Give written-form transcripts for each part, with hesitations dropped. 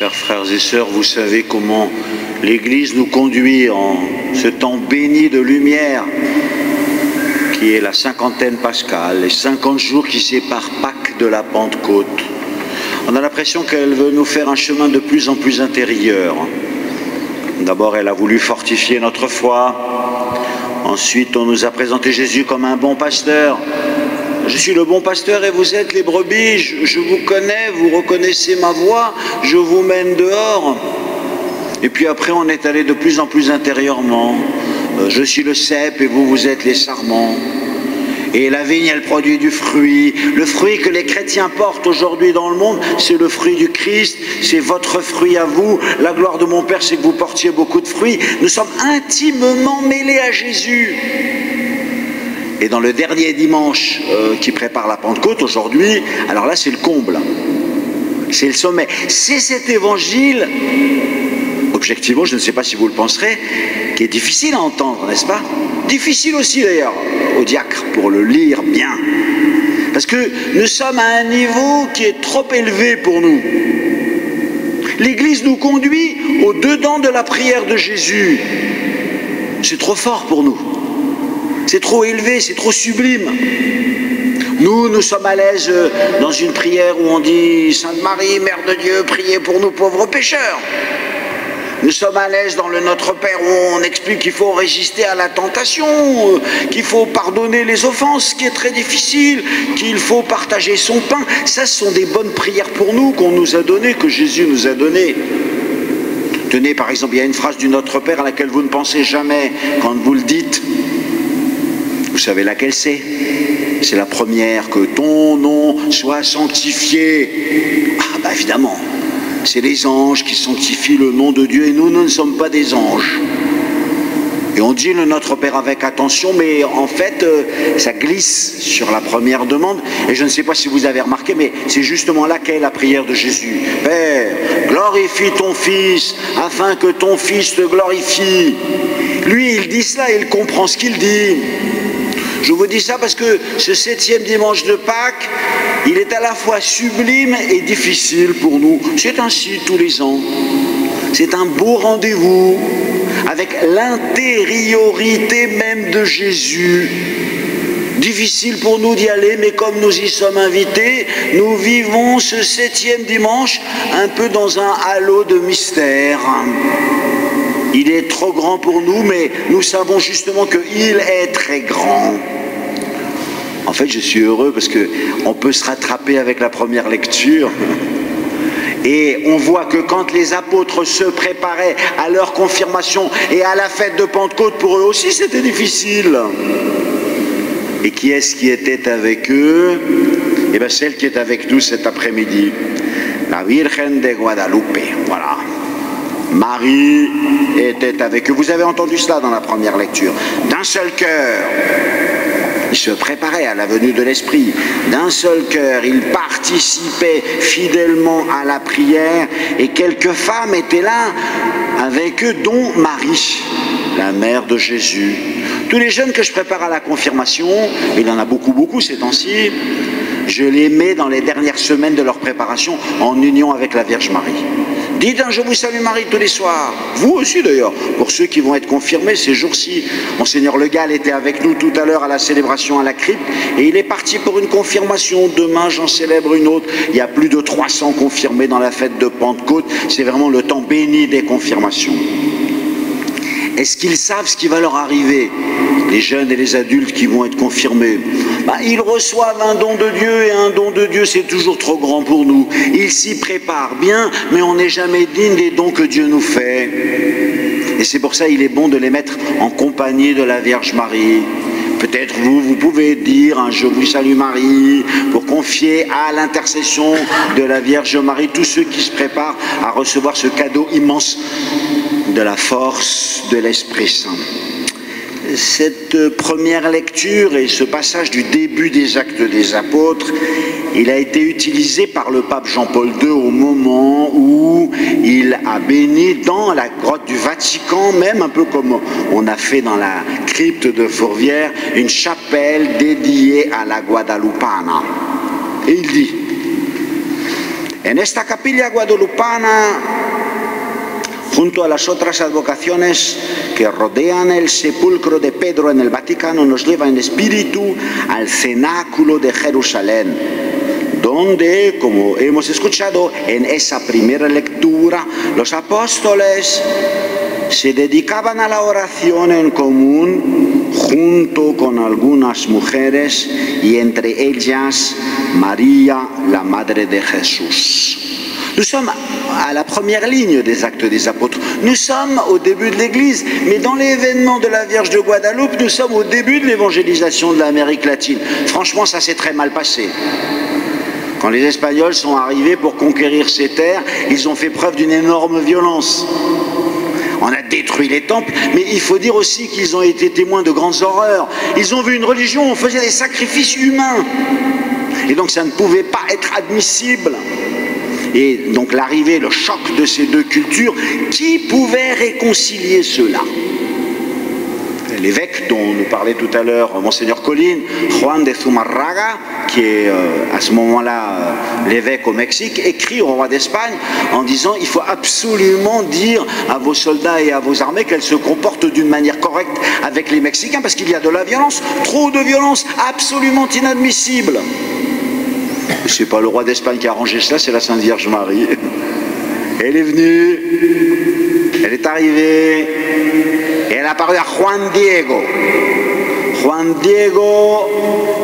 Chers frères et sœurs, vous savez comment l'Église nous conduit en ce temps béni de lumière qui est la cinquantaine pascale, les 50 jours qui séparent Pâques de la Pentecôte. On a l'impression qu'elle veut nous faire un chemin de plus en plus intérieur. D'abord, elle a voulu fortifier notre foi. Ensuite, on nous a présenté Jésus comme un bon pasteur. Je suis le bon pasteur et vous êtes les brebis, je vous connais, vous reconnaissez ma voix, je vous mène dehors. Et puis après, on est allé de plus en plus intérieurement. Je suis le cep et vous, vous êtes les sarments. Et la vigne, elle produit du fruit. Le fruit que les chrétiens portent aujourd'hui dans le monde, c'est le fruit du Christ, c'est votre fruit à vous. La gloire de mon Père, c'est que vous portiez beaucoup de fruits. Nous sommes intimement mêlés à Jésus. Et dans le dernier dimanche qui prépare la Pentecôte, aujourd'hui, alors là, c'est le comble. C'est le sommet. C'est cet évangile, objectivement, je ne sais pas si vous le penserez, qui est difficile à entendre, n'est-ce pas? Difficile aussi d'ailleurs au diacre pour le lire bien. Parce que nous sommes à un niveau qui est trop élevé pour nous. L'Église nous conduit au-dedans de la prière de Jésus. C'est trop fort pour nous. C'est trop élevé, c'est trop sublime. Nous sommes à l'aise dans une prière où on dit « Sainte Marie, Mère de Dieu, priez pour nous pauvres pécheurs ». Nous sommes à l'aise dans le Notre Père où on explique qu'il faut résister à la tentation, qu'il faut pardonner les offenses, ce qui est très difficile, qu'il faut partager son pain. Ça, ce sont des bonnes prières pour nous qu'on nous a données, que Jésus nous a données. Tenez, par exemple, il y a une phrase du Notre Père à laquelle vous ne pensez jamais quand vous le dites. Vous savez laquelle c'est? C'est la première, que ton nom soit sanctifié. Ah, bah évidemment. C'est les anges qui sanctifient le nom de Dieu et nous ne sommes pas des anges. Et on dit le Notre Père avec attention, mais en fait, ça glisse sur la première demande. Et je ne sais pas si vous avez remarqué, mais c'est justement là qu'est la prière de Jésus. Père, glorifie ton Fils, afin que ton Fils te glorifie. Lui, il dit cela, il comprend ce qu'il dit. Je vous dis ça parce que ce 7e dimanche de Pâques, il est à la fois sublime et difficile pour nous. C'est ainsi tous les ans. C'est un beau rendez-vous avec l'intériorité même de Jésus. Difficile pour nous d'y aller, mais comme nous y sommes invités, nous vivons ce 7e dimanche un peu dans un halo de mystère. Il est trop grand pour nous, mais nous savons justement qu'il est très grand. En fait, je suis heureux parce qu'on peut se rattraper avec la première lecture. Et on voit que quand les apôtres se préparaient à leur confirmation et à la fête de Pentecôte, pour eux aussi c'était difficile. Et qui est-ce qui était avec eux? Eh bien, celle qui est avec nous cet après-midi, la Virgen de Guadalupe. Voilà. Marie était avec eux. Vous avez entendu cela dans la première lecture. D'un seul cœur, ils se préparaient à la venue de l'Esprit. D'un seul cœur, ils participaient fidèlement à la prière et quelques femmes étaient là avec eux, dont Marie, la mère de Jésus. Tous les jeunes que je prépare à la confirmation, il y en a beaucoup ces temps-ci, je les mets dans les dernières semaines de leur préparation en union avec la Vierge Marie. Dites un « Je vous salue Marie » tous les soirs. Vous aussi d'ailleurs, pour ceux qui vont être confirmés ces jours-ci. Monseigneur Le Gall était avec nous tout à l'heure à la célébration à la crypte et il est parti pour une confirmation. Demain, j'en célèbre une autre. Il y a plus de 300 confirmés dans la fête de Pentecôte. C'est vraiment le temps béni des confirmations. Est-ce qu'ils savent ce qui va leur arriver, les jeunes et les adultes qui vont être confirmés? Ils reçoivent un don de Dieu et un don de Dieu c'est toujours trop grand pour nous. Ils s'y préparent bien, mais on n'est jamais digne des dons que Dieu nous fait. Et c'est pour ça qu'il est bon de les mettre en compagnie de la Vierge Marie. Peut-être vous pouvez dire un « Je vous salue Marie » pour confier à l'intercession de la Vierge Marie tous ceux qui se préparent à recevoir ce cadeau immense de la force de l'Esprit Saint. Cette première lecture et ce passage du début des Actes des Apôtres, il a été utilisé par le pape Jean-Paul II au moment où il a béni dans la grotte du Vatican, même un peu comme on a fait dans la crypte de Fourvière, une chapelle dédiée à la Guadalupana. Et il dit: En esta capilla guadalupana, junto a las otras advocaciones que rodean el sepulcro de Pedro en el Vaticano, nos lleva en espíritu al cenáculo de Jerusalén, donde, como hemos escuchado en esa primera lectura, los apóstoles se dedicaban a la oración en común junto con algunas mujeres y entre ellas María, la Madre de Jesús. Nous sommes à la première ligne des actes des apôtres. Nous sommes au début de l'Église, mais dans l'événement de la Vierge de Guadeloupe, nous sommes au début de l'évangélisation de l'Amérique latine. Franchement, ça s'est très mal passé. Quand les Espagnols sont arrivés pour conquérir ces terres, ils ont fait preuve d'une énorme violence. On a détruit les temples, mais il faut dire aussi qu'ils ont été témoins de grandes horreurs. Ils ont vu une religion où on faisait des sacrifices humains. Et donc ça ne pouvait pas être admissible. Et donc l'arrivée, le choc de ces deux cultures, qui pouvait réconcilier cela? L'évêque dont nous parlait tout à l'heure Monseigneur Colline, Juan de Zumarraga, qui est à ce moment-là l'évêque au Mexique, écrit au roi d'Espagne en disant il faut absolument dire à vos soldats et à vos armées qu'elles se comportent d'une manière correcte avec les Mexicains parce qu'il y a de la violence, trop de violence, absolument inadmissible. Ce n'est pas le roi d'Espagne qui a arrangé cela, c'est la Sainte Vierge Marie. Elle est venue, elle est arrivée, et elle a parlé à Juan Diego. Juan Diego,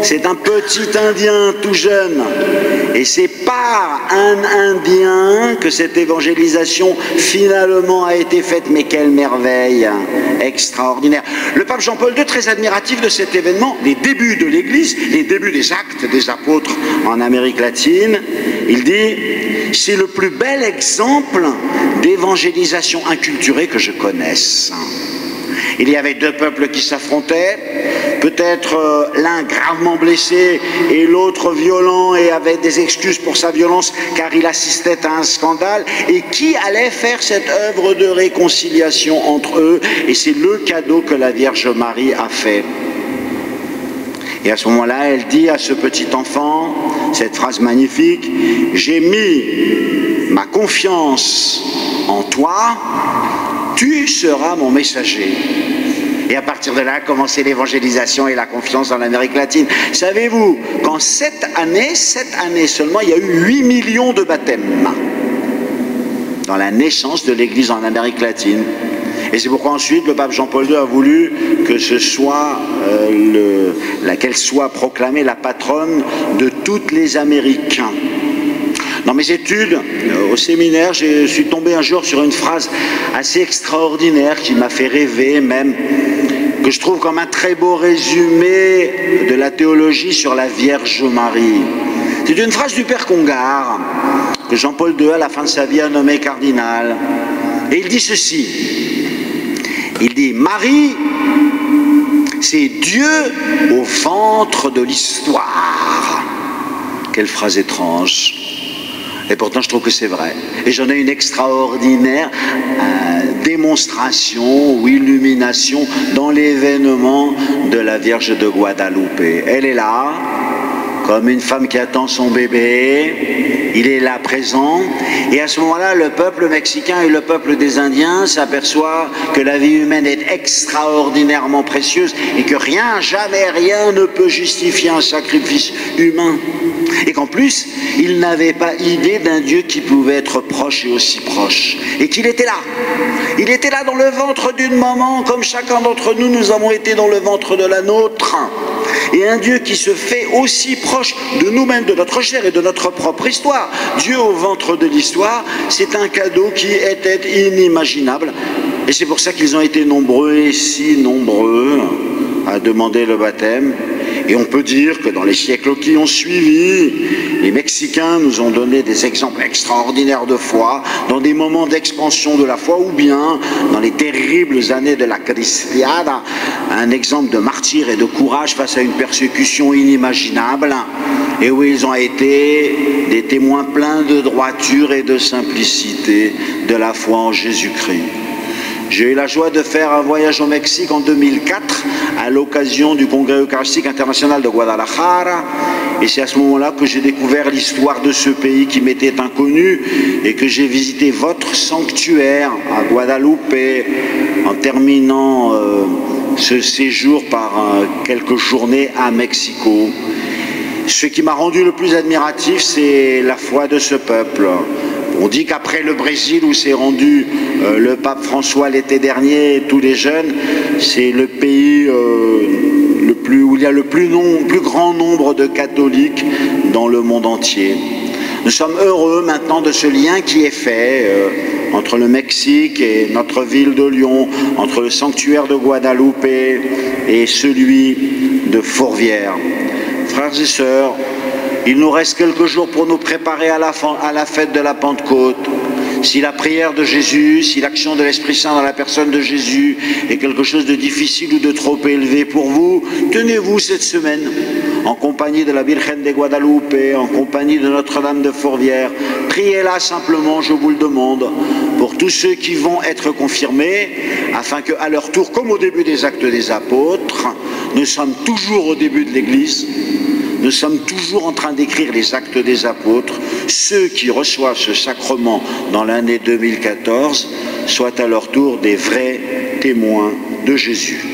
c'est un petit Indien tout jeune. Et c'est par un Indien que cette évangélisation finalement a été faite. Mais quelle merveille extraordinaire. Le pape Jean-Paul II, très admiratif de cet événement, les débuts de l'Église, les débuts des actes des apôtres en Amérique latine, il dit « C'est le plus bel exemple d'évangélisation inculturée que je connaisse ». Il y avait deux peuples qui s'affrontaient, peut-être l'un gravement blessé et l'autre violent et avait des excuses pour sa violence car il assistait à un scandale. Et qui allait faire cette œuvre de réconciliation entre eux? Et c'est le cadeau que la Vierge Marie a fait. Et à ce moment-là, elle dit à ce petit enfant cette phrase magnifique: « J'ai mis ma confiance en toi, tu seras mon messager. » Et à partir de là, a commencé l'évangélisation et la confiance dans l'Amérique latine. Savez-vous qu'en cette année seulement, il y a eu 8 millions de baptêmes dans la naissance de l'Église en Amérique latine. Et c'est pourquoi ensuite le pape Jean-Paul II a voulu que ce soit qu'elle soit proclamée la patronne de toutes les Américains. Dans mes études au séminaire, je suis tombé un jour sur une phrase assez extraordinaire qui m'a fait rêver même, que je trouve comme un très beau résumé de la théologie sur la Vierge Marie. C'est une phrase du Père Congar, que Jean-Paul II, à la fin de sa vie, a nommé cardinal. Et il dit ceci, il dit « Marie, c'est Dieu au ventre de l'histoire ». Quelle phrase étrange. Et pourtant, je trouve que c'est vrai. Et j'en ai une extraordinaire démonstration ou illumination dans l'événement de la Vierge de Guadeloupe. Elle est là, comme une femme qui attend son bébé. Il est là présent. Et à ce moment-là, le peuple mexicain et le peuple des Indiens s'aperçoivent que la vie humaine est extraordinairement précieuse et que rien, jamais rien ne peut justifier un sacrifice humain. Et qu'en plus, ils n'avaient pas idée d'un Dieu qui pouvait être proche et aussi proche. Et qu'il était là. Il était là dans le ventre d'une maman, comme chacun d'entre nous, nous avons été dans le ventre de la nôtre. Et un Dieu qui se fait aussi proche de nous-mêmes, de notre chair et de notre propre histoire. Dieu au ventre de l'histoire, c'est un cadeau qui était inimaginable. Et c'est pour ça qu'ils ont été nombreux et si nombreux à demander le baptême. Et on peut dire que dans les siècles qui ont suivi, les Mexicains nous ont donné des exemples extraordinaires de foi, dans des moments d'expansion de la foi, ou bien dans les terribles années de la Cristiada, un exemple de martyr et de courage face à une persécution inimaginable, et où ils ont été des témoins pleins de droiture et de simplicité de la foi en Jésus-Christ. J'ai eu la joie de faire un voyage au Mexique en 2004 à l'occasion du Congrès Eucharistique International de Guadalajara. Et c'est à ce moment-là que j'ai découvert l'histoire de ce pays qui m'était inconnu et que j'ai visité votre sanctuaire à Guadalupe en terminant ce séjour par quelques journées à Mexico. Ce qui m'a rendu le plus admiratif, c'est la foi de ce peuple. On dit qu'après le Brésil, où s'est rendu le pape François l'été dernier, tous les jeunes, c'est le pays où il y a le plus grand nombre de catholiques dans le monde entier. Nous sommes heureux maintenant de ce lien qui est fait entre le Mexique et notre ville de Lyon, entre le sanctuaire de Guadalupe et celui de Fourvière. Frères et sœurs, il nous reste quelques jours pour nous préparer à la fête de la Pentecôte. Si la prière de Jésus, si l'action de l'Esprit Saint dans la personne de Jésus est quelque chose de difficile ou de trop élevé pour vous, tenez-vous cette semaine en compagnie de la Virgen de Guadalupe, en compagnie de Notre-Dame de Fourvière. Priez-la simplement, je vous le demande, pour tous ceux qui vont être confirmés, afin qu'à leur tour, comme au début des Actes des Apôtres, nous sommes toujours au début de l'Église, nous sommes toujours en train d'écrire les Actes des Apôtres. Ceux qui reçoivent ce sacrement dans l'année 2014 soient à leur tour des vrais témoins de Jésus.